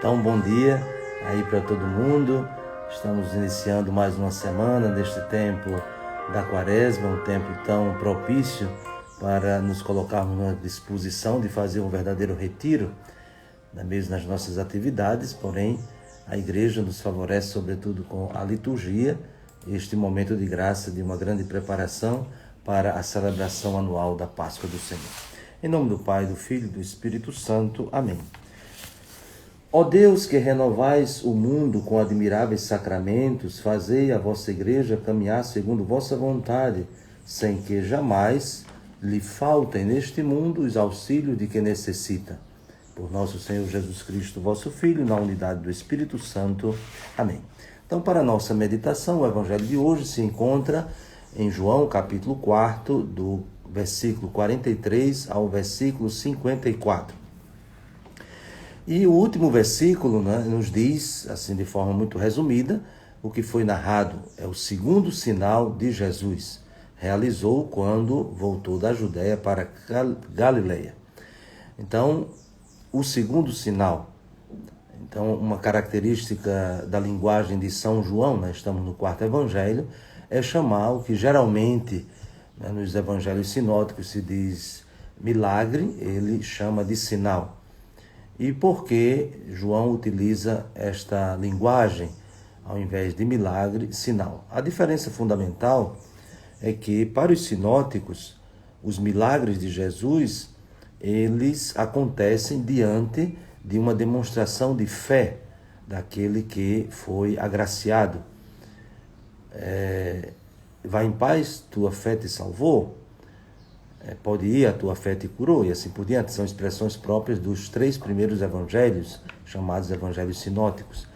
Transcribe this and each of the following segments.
Então, bom dia aí para todo mundo. Estamos iniciando mais uma semana neste tempo da Quaresma, um tempo tão propício para nos colocarmos na disposição de fazer um verdadeiro retiro, mesmo nas nossas atividades. Porém, a Igreja nos favorece sobretudo com a liturgia, este momento de graça, de uma grande preparação para a celebração anual da Páscoa do Senhor. Em nome do Pai, do Filho e do Espírito Santo. Amém. Ó Deus, que renovais o mundo com admiráveis sacramentos, fazei a vossa Igreja caminhar segundo vossa vontade, sem que jamais lhe faltem neste mundo os auxílios de quem necessita. Por nosso Senhor Jesus Cristo, vosso Filho, na unidade do Espírito Santo. Amém. Então, para a nossa meditação, o Evangelho de hoje se encontra em João, capítulo 4, do versículo 43 ao versículo 54. E o último versículo, nos diz, assim de forma muito resumida, o que foi narrado. É o segundo sinal de Jesus. Realizou quando voltou da Judéia para Galileia. Então, o segundo sinal. Então, uma característica da linguagem de São João, estamos no quarto evangelho, é chamar o que geralmente nos evangelhos sinóticos se diz milagre, ele chama de sinal. E por que João utiliza esta linguagem, ao invés de milagre, sinal? A diferença fundamental é que, para os sinóticos, os milagres de Jesus, eles acontecem diante de uma demonstração de fé daquele que foi agraciado. Vai em paz, tua fé te salvou. Pode ir, a tua fé te curou, e assim por diante. São expressões próprias dos 3 primeiros evangelhos, chamados evangelhos sinóticos.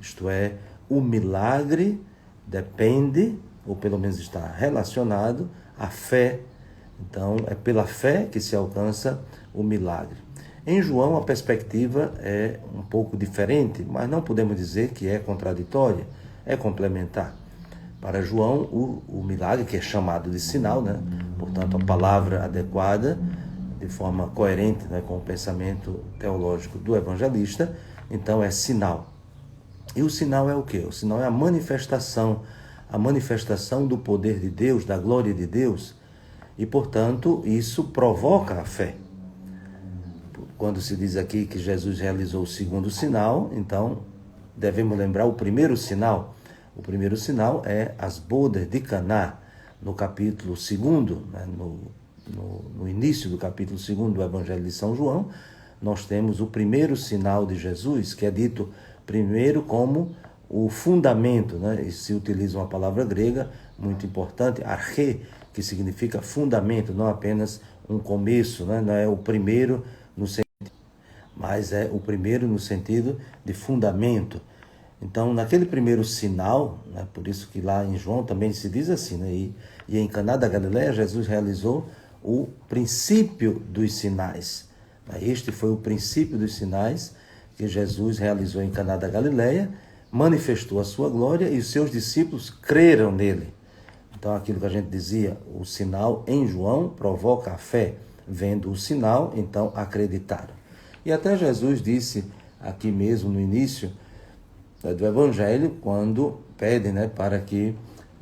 Isto é, o milagre depende, ou pelo menos está relacionado, à fé. Então, é pela fé que se alcança o milagre. Em João, a perspectiva é um pouco diferente, mas não podemos dizer que é contraditória, é complementar. Para João, o milagre, que é chamado de sinal, portanto, a palavra adequada, de forma coerente com o pensamento teológico do evangelista, então é sinal. E o sinal é o quê? O sinal é a manifestação do poder de Deus, da glória de Deus, e, portanto, isso provoca a fé. Quando se diz aqui que Jesus realizou o segundo sinal, então devemos lembrar o primeiro sinal. O primeiro sinal é as bodas de Caná, no capítulo 2, no início do capítulo 2 do Evangelho de São João, nós temos o primeiro sinal de Jesus, que é dito primeiro como o fundamento, e se utiliza uma palavra grega muito importante, arche, que significa fundamento, não apenas um começo, não é o primeiro no sentido, mas é o primeiro no sentido de fundamento. Então, naquele primeiro sinal, por isso que lá em João também se diz assim, e em Caná da Galileia, Jesus realizou o princípio dos sinais. Este foi o princípio dos sinais que Jesus realizou em Caná da Galileia, manifestou a sua glória e os seus discípulos creram nele. Então, aquilo que a gente dizia, o sinal em João provoca a fé. Vendo o sinal, então acreditaram. E até Jesus disse aqui mesmo no início do Evangelho, quando pedem para que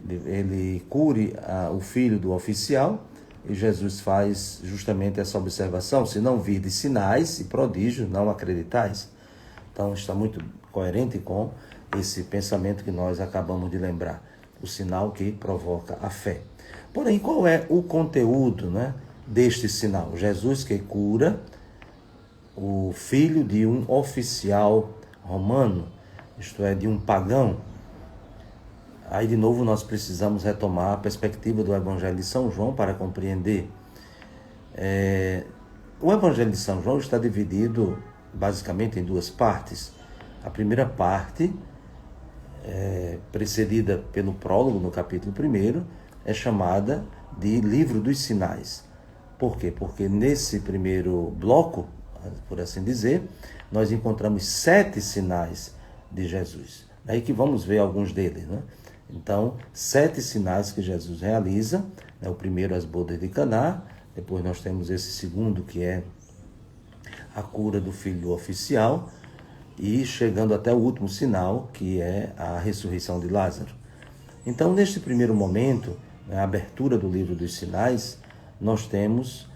ele cure o filho do oficial, e Jesus faz justamente essa observação: se não virdes sinais e prodígios, não acreditais. Então está muito coerente com esse pensamento que nós acabamos de lembrar, o sinal que provoca a fé. Porém, qual é o conteúdo deste sinal? Jesus que cura o filho de um oficial romano, isto é, de um pagão. Aí, de novo, nós precisamos retomar a perspectiva do Evangelho de São João para compreender. O Evangelho de São João está dividido basicamente em 2 partes. A primeira parte, precedida pelo prólogo no capítulo 1, é chamada de Livro dos Sinais. Por quê? Porque nesse primeiro bloco, por assim dizer, nós encontramos 7 sinais de Jesus. Daí que vamos ver alguns deles. Então, 7 sinais que Jesus realiza. O primeiro, as bodas de Caná. Depois nós temos esse segundo, que é a cura do filho do oficial. e chegando até o último sinal, que é a ressurreição de Lázaro. Então, neste primeiro momento, a abertura do livro dos sinais, nós temos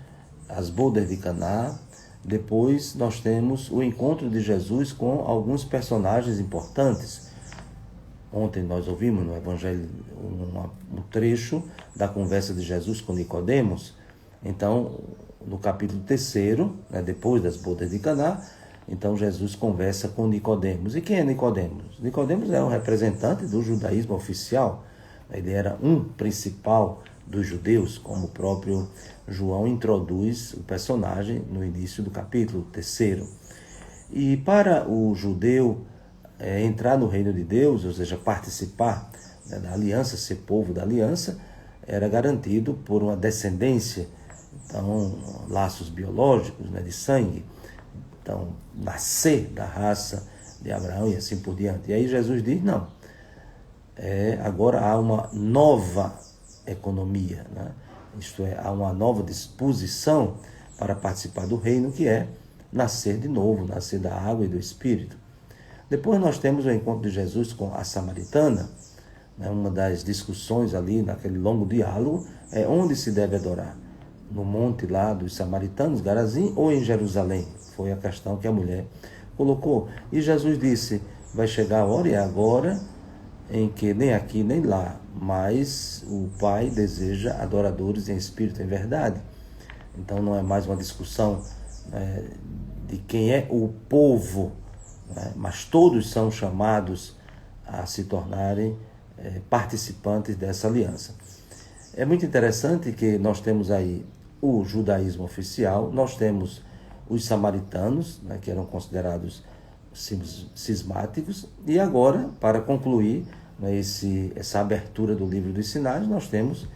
as bodas de Caná, depois nós temos o encontro de Jesus com alguns personagens importantes. Ontem nós ouvimos no Evangelho um trecho da conversa de Jesus com Nicodemos. Então, no capítulo 3, depois das bodas de Caná, então Jesus conversa com Nicodemos. E quem é Nicodemos? Nicodemos é um representante do judaísmo oficial. Ele era um principal dos judeus, como o próprio João introduz o personagem no início do capítulo 3. E para o judeu entrar no reino de Deus, ou seja, participar da aliança, ser povo da aliança, era garantido por uma descendência, então laços biológicos, de sangue, então nascer da raça de Abraão e assim por diante. E aí Jesus diz, não, agora há uma nova economia, isto é, há uma nova disposição para participar do reino, que é nascer de novo, nascer da água e do Espírito. Depois nós temos o encontro de Jesus com a samaritana, uma das discussões ali, naquele longo diálogo, é onde se deve adorar, no monte lá dos samaritanos, Garazim, ou em Jerusalém? Foi a questão que a mulher colocou. E Jesus disse, vai chegar a hora, e é agora, em que nem aqui nem lá, mas o Pai deseja adoradores em espírito e em verdade. Então não é mais uma discussão de quem é o povo, mas todos são chamados a se tornarem participantes dessa aliança. É muito interessante que nós temos aí o judaísmo oficial, nós temos os samaritanos, que eram considerados cismáticos, e agora, para concluir essa abertura do livro dos sinais, nós temos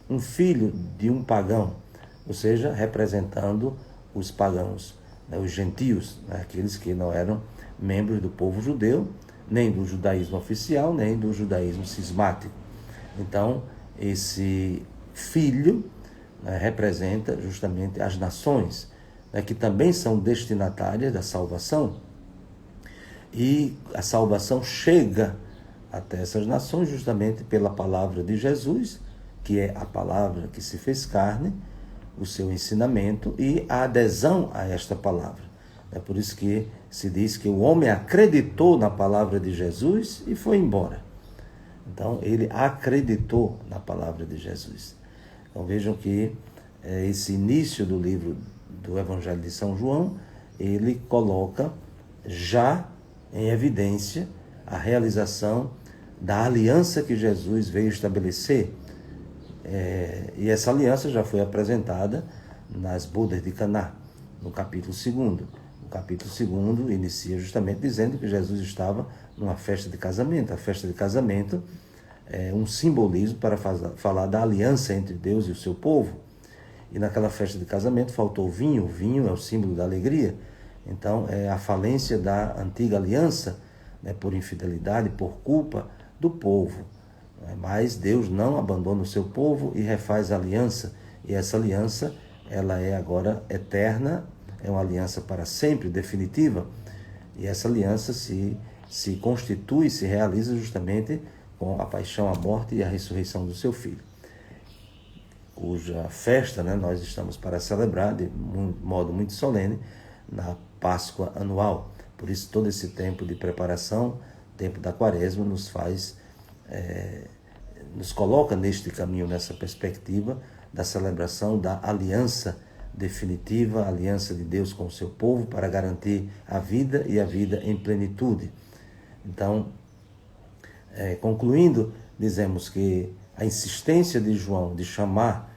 um filho de um pagão, ou seja, representando os pagãos, os gentios, aqueles que não eram membros do povo judeu, nem do judaísmo oficial, nem do judaísmo cismático. Então, esse filho representa justamente as nações, que também são destinatárias da salvação, e a salvação chega até essas nações justamente pela palavra de Jesus, que é a palavra que se fez carne, o seu ensinamento e a adesão a esta palavra. É por isso que se diz que o homem acreditou na palavra de Jesus e foi embora. Então, ele acreditou na palavra de Jesus. Então, vejam que esse início do livro do Evangelho de São João, ele coloca já em evidência a realização da aliança que Jesus veio estabelecer. E essa aliança já foi apresentada nas bodas de Caná, no capítulo 2. O capítulo 2 inicia justamente dizendo que Jesus estava numa festa de casamento. A festa de casamento é um simbolismo para falar da aliança entre Deus e o seu povo. E naquela festa de casamento faltou vinho. O vinho é o símbolo da alegria. Então, é a falência da antiga aliança, por infidelidade, por culpa do povo. Mas Deus não abandona o seu povo e refaz a aliança. E essa aliança, ela é agora eterna, é uma aliança para sempre, definitiva. E essa aliança se constitui, se realiza justamente com a paixão, a morte e a ressurreição do seu Filho, cuja festa nós estamos para celebrar de modo muito solene na Páscoa anual. Por isso, todo esse tempo de preparação, tempo da Quaresma, nos coloca neste caminho, nessa perspectiva da celebração da aliança definitiva, a aliança de Deus com o seu povo para garantir a vida e a vida em plenitude. Então, concluindo, dizemos que a insistência de João de chamar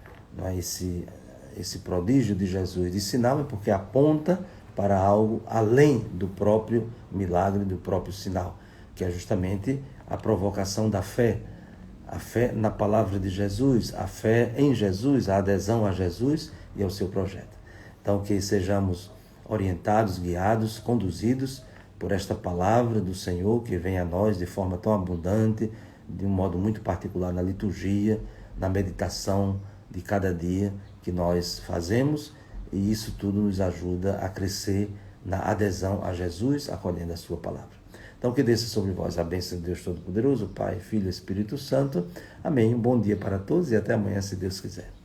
esse prodígio de Jesus de sinal é porque aponta para algo além do próprio milagre, do próprio sinal, que é justamente a provocação da fé, a fé na palavra de Jesus, a fé em Jesus, a adesão a Jesus e ao seu projeto. Então, que sejamos orientados, guiados, conduzidos por esta palavra do Senhor que vem a nós de forma tão abundante, de um modo muito particular na liturgia, na meditação de cada dia que nós fazemos, e isso tudo nos ajuda a crescer na adesão a Jesus, acolhendo a sua palavra. Então, que desça sobre vós a bênção de Deus Todo-Poderoso, Pai, Filho e Espírito Santo. Amém. Um bom dia para todos e até amanhã, se Deus quiser.